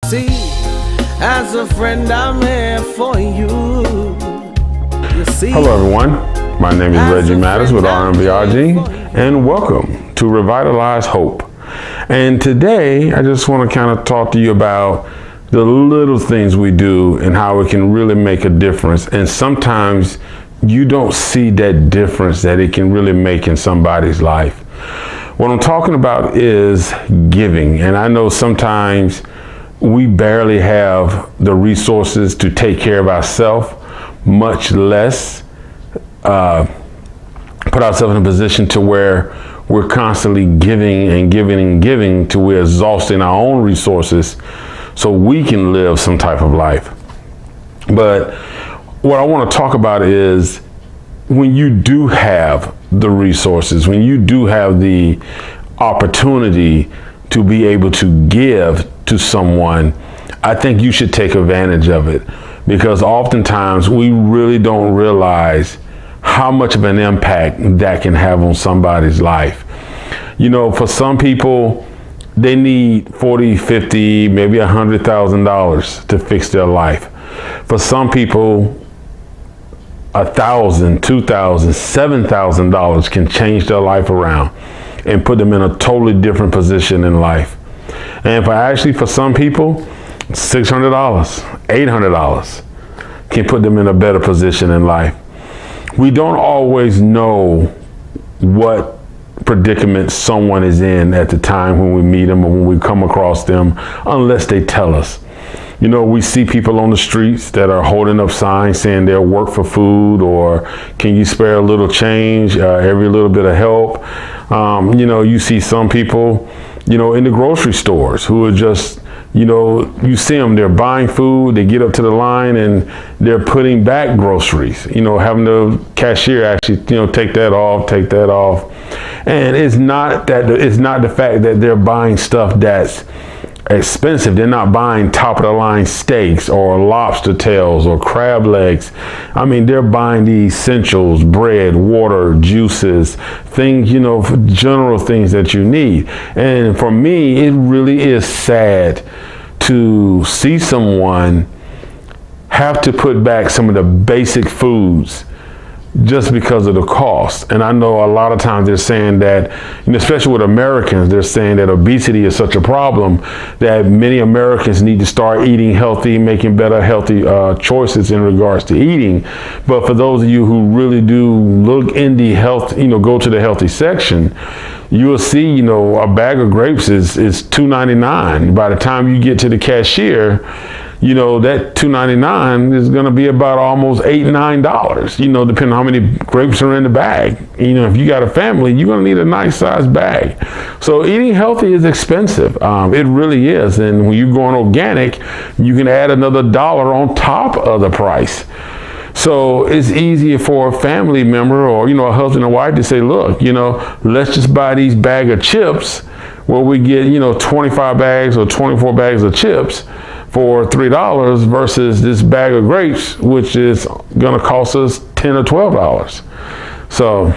See, as a friend, I'm here for you. You see, Hello everyone, my name is Reggie Matters with RMBRG, and welcome to Revitalize Hope. And today I just want to kind of talk to you about the little things we do and how it can really make a difference. And sometimes you don't see that difference that it can really make in somebody's life. What I'm talking about is giving. And I know sometimes we barely have the resources to take care of ourselves, much less put ourselves in a position to where we're constantly giving and giving and giving till we're exhausting our own resources so we can live some type of life. But what I want to talk about is when you do have the resources, when you do have the opportunity to be able to give to someone, I think you should take advantage of it, because oftentimes we really don't realize how much of an impact that can have on somebody's life. You know, for some people, they need 40, 50, maybe $100,000 to fix their life. For some people, $1,000, $2,000, $7,000 can change their life around and put them in a totally different position in life. And for some people, $600, $800 can put them in a better position in life. We don't always know what predicament someone is in at the time when we meet them or when we come across them, unless they tell us. You know, we see people on the streets that are holding up signs saying they'll work for food, or can you spare a little change, every little bit of help. You know, you see some people, you know, in the grocery stores who are just, you know, you see them, they're buying food, they get up to the line and they're putting back groceries, you know, having the cashier actually, you know, take that off. And it's not the fact that they're buying stuff that's expensive. They're not buying top of the line steaks or lobster tails or crab legs. I mean, they're buying the essentials, bread, water, juices, things, you know, general things that you need. And for me, it really is sad to see someone have to put back some of the basic foods just because of the cost. And I know a lot of times they're saying that, you know, especially with Americans, they're saying that obesity is such a problem that many Americans need to start eating healthy, making better healthy choices in regards to eating. But for those of you who really do look in the health, you know, go to the healthy section, you will see, you know, a bag of grapes is $2.99. By the time you get to the cashier, you know, that $2.99 is going to be about almost $8, $9, you know, depending on how many grapes are in the bag. You know, if you got a family, you're going to need a nice sized bag. So eating healthy is expensive. It really is. And when you're going organic, you can add another $1 on top of the price. So it's easier for a family member or, you know, a husband and wife to say, look, you know, let's just buy these bag of chips where we get, you know, 25 bags or 24 bags of chips for $3 versus this bag of grapes, which is going to cost us $10 or $12. So,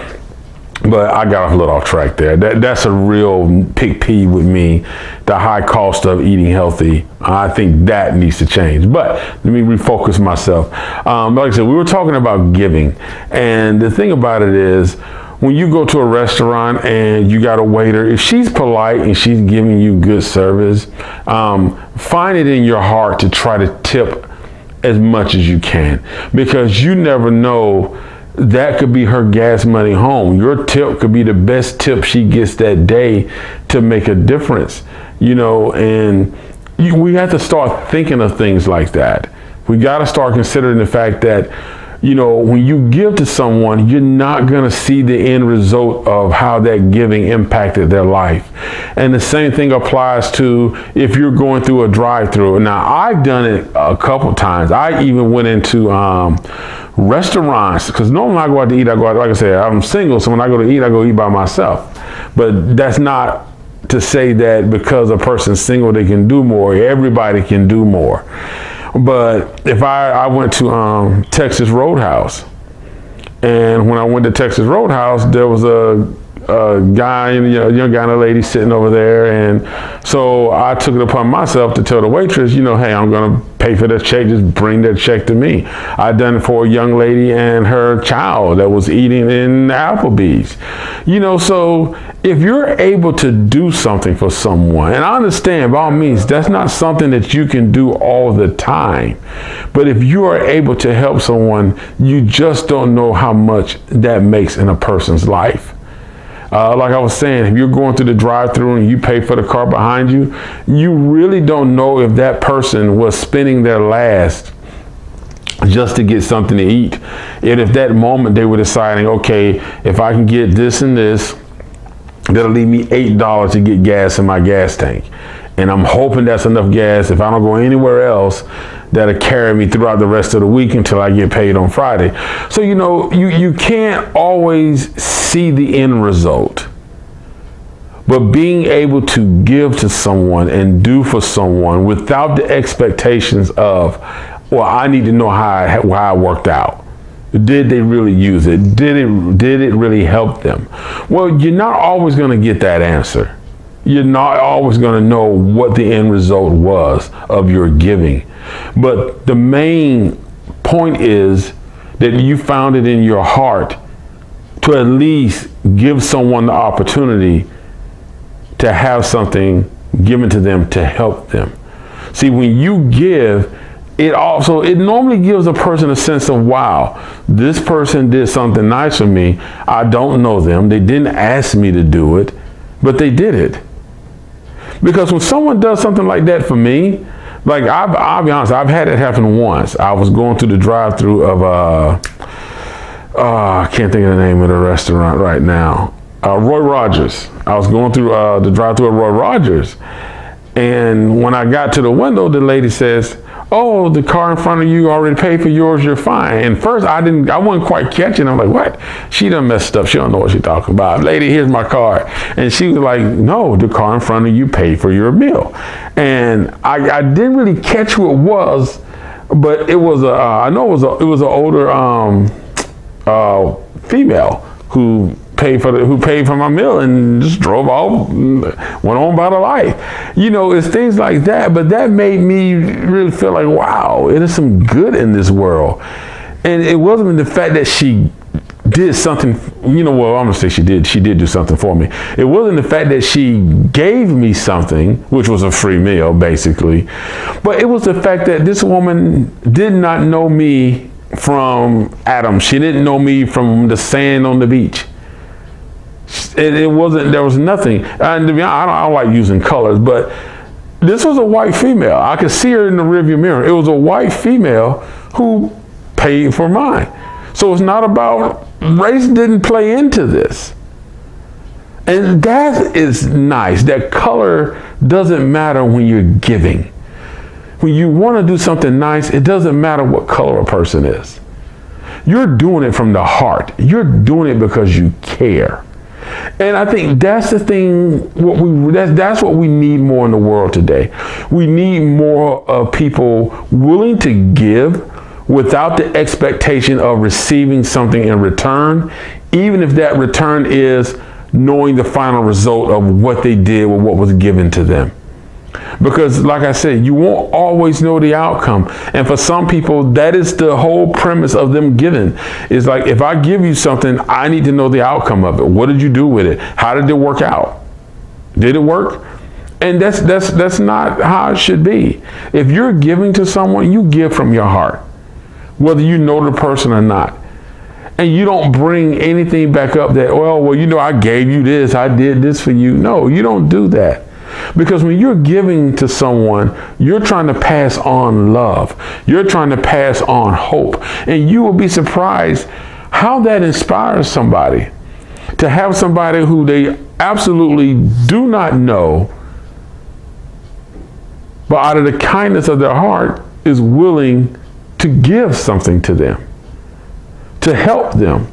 but I got a little off track there. That's a real big peeve with me, the high cost of eating healthy. I think that needs to change. But let me refocus myself. Like I said, we were talking about giving. And the thing about it is, when you go to a restaurant and you got a waiter, if she's polite and she's giving you good service, find it in your heart to try to tip as much as you can, because you never know, that could be her gas money home. Your tip could be the best tip she gets that day to make a difference, you know, and we have to start thinking of things like that. We got to start considering the fact that, you know, when you give to someone, you're not going to see the end result of how that giving impacted their life. And the same thing applies to if you're going through a drive-through. Now, I've done it a couple times. I even went into restaurants, because normally when I go out to eat, like I said, I'm single, so when I go to eat, I go eat by myself. But that's not to say that because a person's single, they can do more. Everybody can do more. But if I went to Texas Roadhouse, and when I went to Texas Roadhouse, there was a guy and a young guy and a lady sitting over there, and so I took it upon myself to tell the waitress, hey, I'm gonna pay for that check, just bring that check to me. I done it for a young lady and her child that was eating in Applebee's. So if you're able to do something for someone, and I understand by all means that's not something that you can do all the time, but if you are able to help someone, you just don't know how much that makes in a person's life. Like I was saying, if you're going through the drive-thru and you pay for the car behind you, you really don't know if that person was spending their last just to get something to eat. And if that moment they were deciding, okay, if I can get this and this, that'll leave me $8 to get gas in my gas tank. And I'm hoping that's enough gas, if I don't go anywhere else, that'll carry me throughout the rest of the week until I get paid on Friday. So, you can't always see the end result. But being able to give to someone and do for someone without the expectations of, well, I need to know how I worked out. Did they really use it? Did it really help them? Well, you're not always going to get that answer. You're not always going to know what the end result was of your giving. But the main point is that you found it in your heart to at least give someone the opportunity to have something given to them to help them. See, when you give, it normally gives a person a sense of, wow, this person did something nice for me. I don't know them. They didn't ask me to do it, but they did it. Because when someone does something like that for me, like I'll be honest, I've had it happen once. I was going through the drive-thru of I can't think of the name of the restaurant right now. Roy Rogers. I was going through the drive-thru of Roy Rogers, and when I got to the window, the lady says, "Oh, the car in front of you already paid for yours. You're fine." And first, I wasn't quite catching. I'm like, "What? She done messed up. She don't know what she's talking about. Lady, here's my card." And she was like, "No, the car in front of you paid for your meal." And I didn't really catch who it was, but it was I know it was an older female who paid for my meal and just drove off, went on about her life. It's things like that, but that made me really feel like, wow, it is some good in this world. And it wasn't the fact that she did something, well, I'm gonna say she did do something for me. It wasn't the fact that she gave me something, which was a free meal basically, but it was the fact that this woman did not know me from Adam. She didn't know me from the sand on the beach. There was nothing. And to be honest, I don't like using colors, but this was a white female. I could see her in the rearview mirror. It was a white female who paid for mine. So it's not about race, didn't play into this. And that is nice. That color doesn't matter when you're giving. When you want to do something nice, it doesn't matter what color a person is. You're doing it from the heart. You're doing it because you care. And I think that's the thing, that's what we need more in the world today. We need more of people willing to give without the expectation of receiving something in return, even if that return is knowing the final result of what they did with what was given to them. Because like I said, you won't always know the outcome. And for some people, that is the whole premise of them giving. It's like, if I give you something, I need to know the outcome of it. What did you do with it? How did it work out? Did it work? And that's not how it should be. If you're giving to someone, you give from your heart, whether you know the person or not. And you don't bring anything back up that, well, I gave you this, I did this for you. No, you don't do that. Because when you're giving to someone, you're trying to pass on love. You're trying to pass on hope. And you will be surprised how that inspires somebody. To have somebody who they absolutely do not know, but out of the kindness of their heart is willing to give something to them, to help them.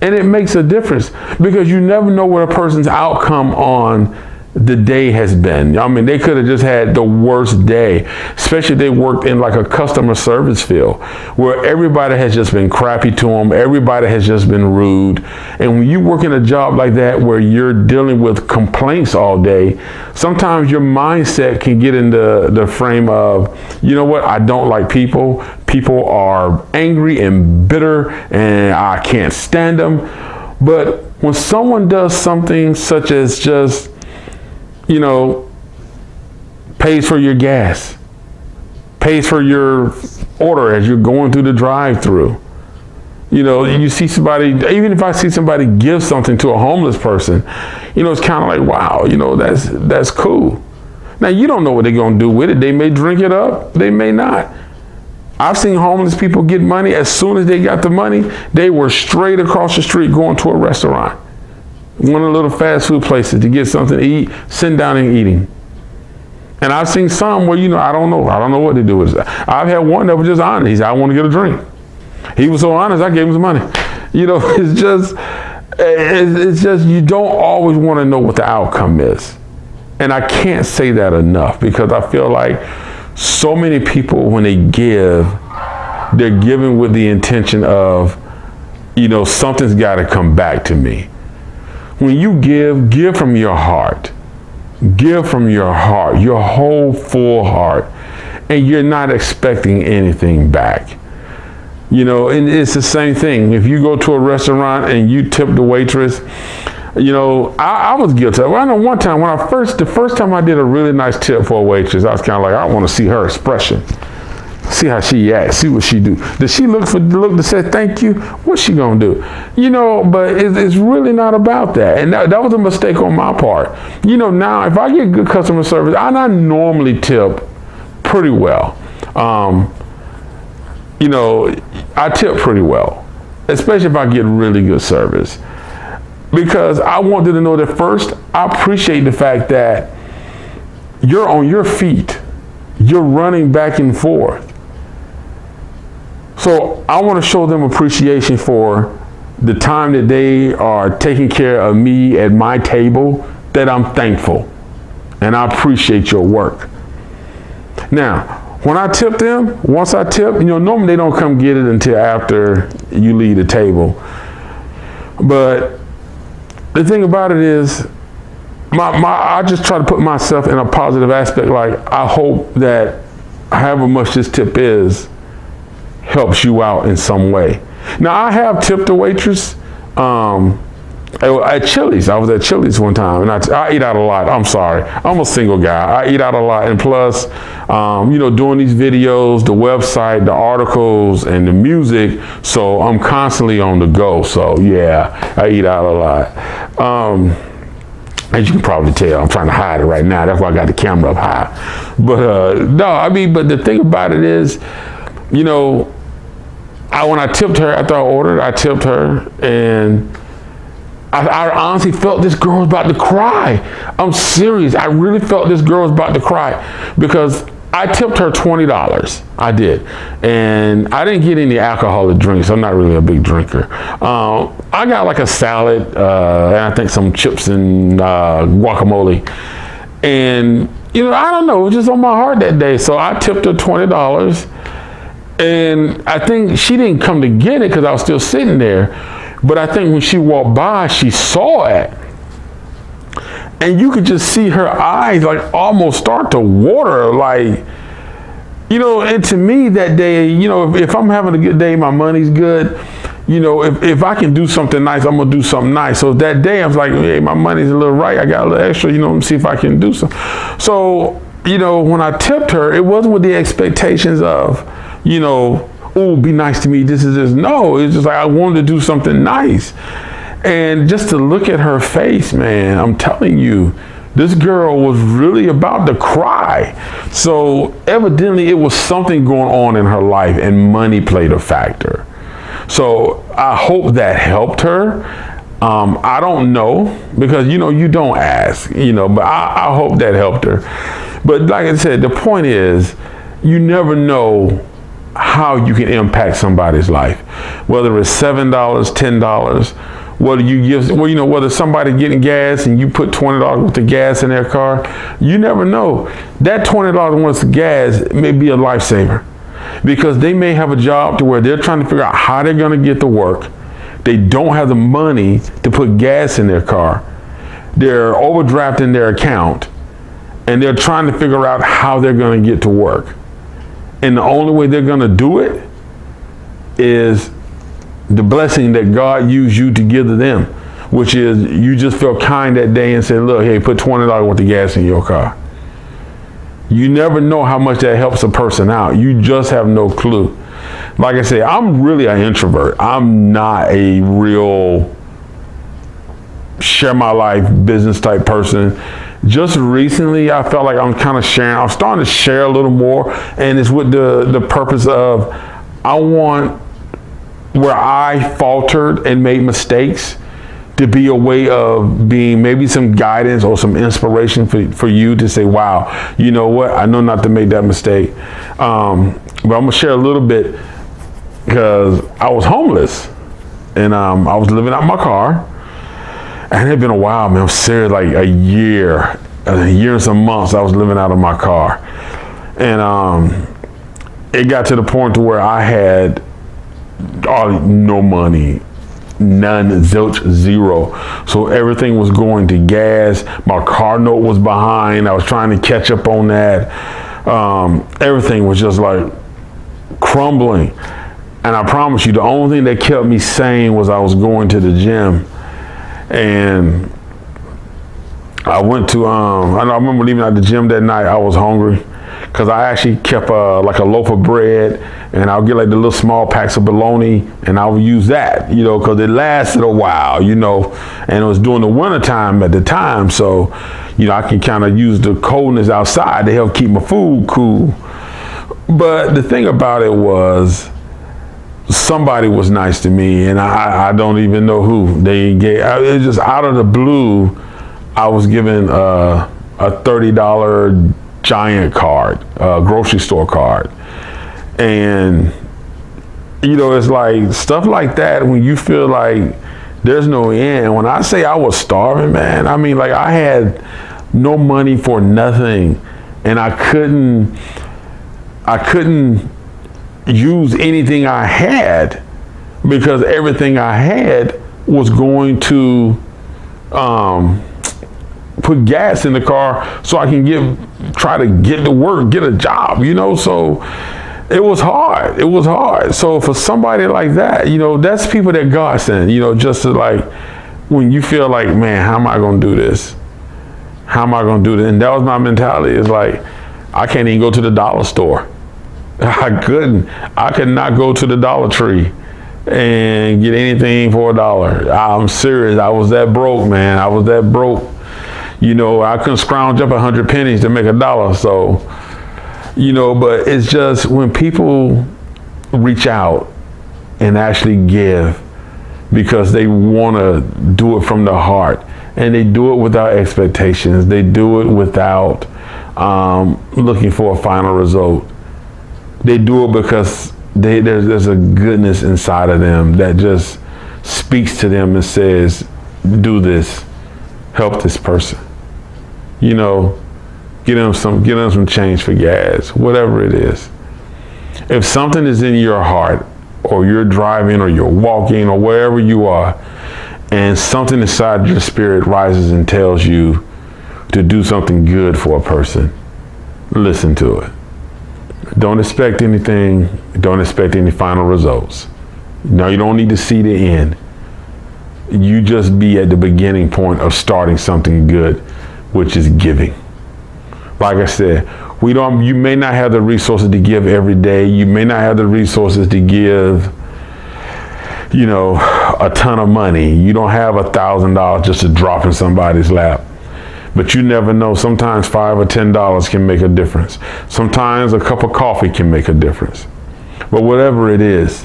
And it makes a difference, because you never know what a person's outcome on the day has been. I mean, they could have just had the worst day, especially if they worked in like a customer service field where everybody has just been crappy to them. Everybody has just been rude. And when you work in a job like that where you're dealing with complaints all day, sometimes your mindset can get into the frame of, you know what, I don't like people. People are angry and bitter and I can't stand them. But when someone does something such as just, you know, pays for your gas, pays for your order as you're going through the drive-through. You know, you see somebody, even if I see somebody give something to a homeless person, you know, it's kind of like, wow, you know, that's cool. Now, you don't know what they're going to do with it. They may drink it up. They may not. I've seen homeless people get money. As soon as they got the money, they were straight across the street going to a restaurant. One of the little fast food places to get something to eat, sitting down and eating. And I've seen some where, you know, I don't know what to do with it. I've had one that was just honest. He said, I want to get a drink. He was so honest, I gave him some money. You know, it's just, you don't always want to know what the outcome is. And I can't say that enough because I feel like so many people, when they give, they're giving with the intention of, you know, something's got to come back to me. When you give from your heart. Give from your heart, your whole full heart, and you're not expecting anything back. You know, and it's the same thing. If you go to a restaurant and you tip the waitress, you know, I was guilty. I know one time when the first time I did a really nice tip for a waitress, I was kind of like, I want to see her expression. See how she acts, see what she do. Does she look to say thank you? What's she gonna do? You know, but it's really not about that. And that was a mistake on my part. You know, now if I get good customer service, I normally tip pretty well. You know, I tip pretty well, especially if I get really good service. Because I wanted to know that first, I appreciate the fact that you're on your feet. You're running back and forth. So I want to show them appreciation for the time that they are taking care of me at my table, that I'm thankful and I appreciate your work. Now, when I tip them, once I tip, you know, normally they don't come get it until after you leave the table. But the thing about it is, I just try to put myself in a positive aspect. Like, I hope that however much this tip is, helps you out in some way. Now, I have tipped a waitress at Chili's. I was at Chili's one time, and I eat out a lot. I'm sorry. I'm a single guy. I eat out a lot. And plus, you know, doing these videos, the website, the articles, and the music, so I'm constantly on the go. So, yeah, I eat out a lot. As you can probably tell, I'm trying to hide it right now. That's why I got the camera up high. But, no, I mean, but the thing about it is, you know, when I tipped her, after I ordered, I tipped her, and I honestly felt this girl was about to cry. I'm serious. I really felt this girl was about to cry because I tipped her $20. I did. And I didn't get any alcoholic drinks. I'm not really a big drinker. I got like a salad, and I think some chips and guacamole. And, you know, I don't know. It was just on my heart that day. So I tipped her $20. And I think she didn't come to get it because I was still sitting there. But I think when she walked by, she saw it. And you could just see her eyes like almost start to water. Like, you know, and to me that day, you know, if I'm having a good day, my money's good. You know, if I can do something nice, I'm going to do something nice. So that day I was like, hey, my money's a little right. I got a little extra, you know, let me see if I can do something. So, you know, when I tipped her, it wasn't with the expectations of, you know, oh, be nice to me. This is this. No, it's just like I wanted to do something nice. And just to look at her face, man, I'm telling you, this girl was really about to cry. So evidently it was something going on in her life and money played a factor. So I hope that helped her. I don't know because, you know, you don't ask, you know, but I hope that helped her. But like I said, the point is you never know how you can impact somebody's life, whether it's $7, $10, Whether somebody getting gas and you put $20 worth of gas in their car, you never know. That $20 worth of gas may be a lifesaver, because they may have a job to where they're trying to figure out how they're going to get to work. They don't have the money to put gas in their car. They're overdrafting their account, and they're trying to figure out how they're going to get to work. And the only way they're going to do it is the blessing that God used you to give to them, which is you just felt kind that day and said, look, hey, put $20 worth of gas in your car. You never know how much that helps a person out. You just have no clue. Like I say, I'm really an introvert. I'm not a real share my life business type person. Just recently, I felt like I'm kind of sharing. I'm starting to share a little more, and it's with the purpose of I want where I faltered and made mistakes to be a way of being maybe some guidance or some inspiration for you to say, wow, you know what? I know not to make that mistake. But I'm gonna share a little bit, because I was homeless and I was living out my car, and it had been a while, man. I'm serious, like a year and some months I was living out of my car. And it got to the point to where I had no money, none, zilch, zero. So everything was going to gas. My car note was behind. I was trying to catch up on that. Everything was just like crumbling. And I promise you, the only thing that kept me sane was I was going to the gym. And I went to, I remember leaving out the gym that night, I was hungry, because I actually kept like a loaf of bread, and I'll get like the little small packs of bologna, and I would use that, because it lasted a while, and it was during the winter time at the time. So, I can kind of use the coldness outside to help keep my food cool. But the thing about it was, somebody was nice to me, and I don't even know who. They gave, it was just out of the blue, I was given a $30 Giant card, grocery store card. And it's like stuff like that, when you feel like there's no end. When I say I was starving, man, I mean, like, I had no money for nothing, and I couldn't use anything I had, because everything I had was going to put gas in the car so I can try to get to work, get a job, so it was hard. It was hard. So for somebody like that, that's people that God sent, just to, like, when you feel like, man, how am I going to do this? How am I going to do this? And that was my mentality. It's like, I can't even go to the dollar store. I could not go to the Dollar Tree and get anything for $1. I'm serious. I was that broke, man. I was that broke. I couldn't scrounge up 100 pennies to make $1. So, but it's just when people reach out and actually give because they want to do it from the heart, and they do it without expectations. They do it without looking for a final result. They do it because there's a goodness inside of them that just speaks to them and says, do this, help this person. Get them some change for gas, whatever it is. If something is in your heart, or you're driving, or you're walking, or wherever you are, and something inside your spirit rises and tells you to do something good for a person, listen to it. Don't expect anything. Don't expect any final results. No, you don't need to see the end. You just be at the beginning point of starting something good, which is giving. Like I said, you may not have the resources to give every day. You may not have the resources to give, a ton of money. You don't have $1,000 just to drop in somebody's lap. But you never know. Sometimes $5 or $10 can make a difference. Sometimes a cup of coffee can make a difference. But whatever it is,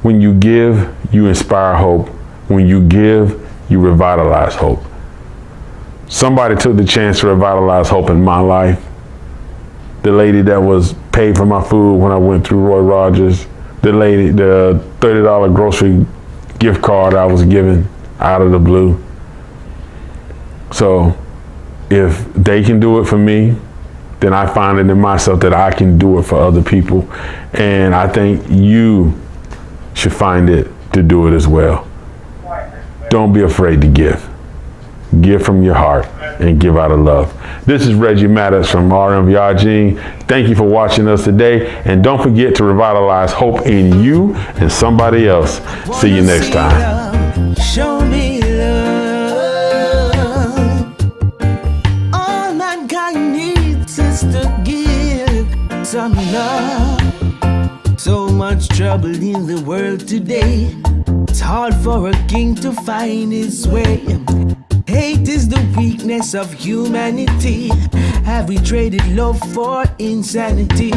when you give, you inspire hope. When you give, you revitalize hope. Somebody took the chance to revitalize hope in my life. The lady that was paid for my food when I went through Roy Rogers. The $30 grocery gift card I was given. out of the blue. So if they can do it for me, then I find it in myself that I can do it for other people. And I think you should find it to do it as well. Don't be afraid to give. Give from your heart and give out of love. This is Reggie Maddox from RMVRG. Thank you for watching us today. And don't forget to revitalize hope in you and somebody else. See you next time. Show me love. All mankind needs is to give some love. So much trouble in the world today. It's hard for a king to find his way. Hate is the weakness of humanity. Have we traded love for insanity?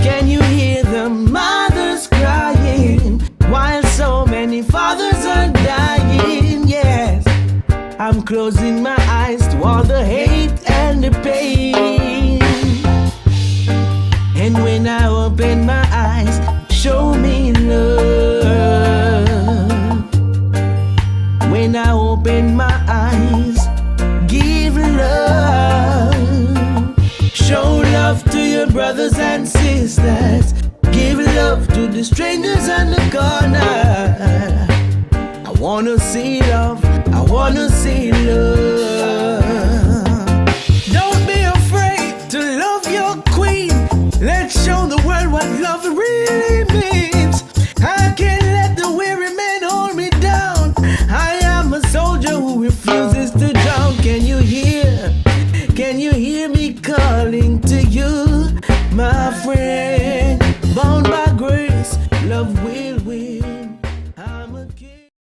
Can you hear the mothers crying while so many fathers are dying? Yes, I'm closing my eyes to all the hate and the pain. And when I open my eyes, show me love. When I open my eyes, give love. Show love to your brothers and sisters. Give love to the strangers on the corner. I wanna see love. I wanna see love. Don't be afraid to love your queen. Let's show the world what love really means. I can't let the weary man hold me down. I am a soldier who refuses to drown. Can you hear? Can you hear me calling to you, my friend?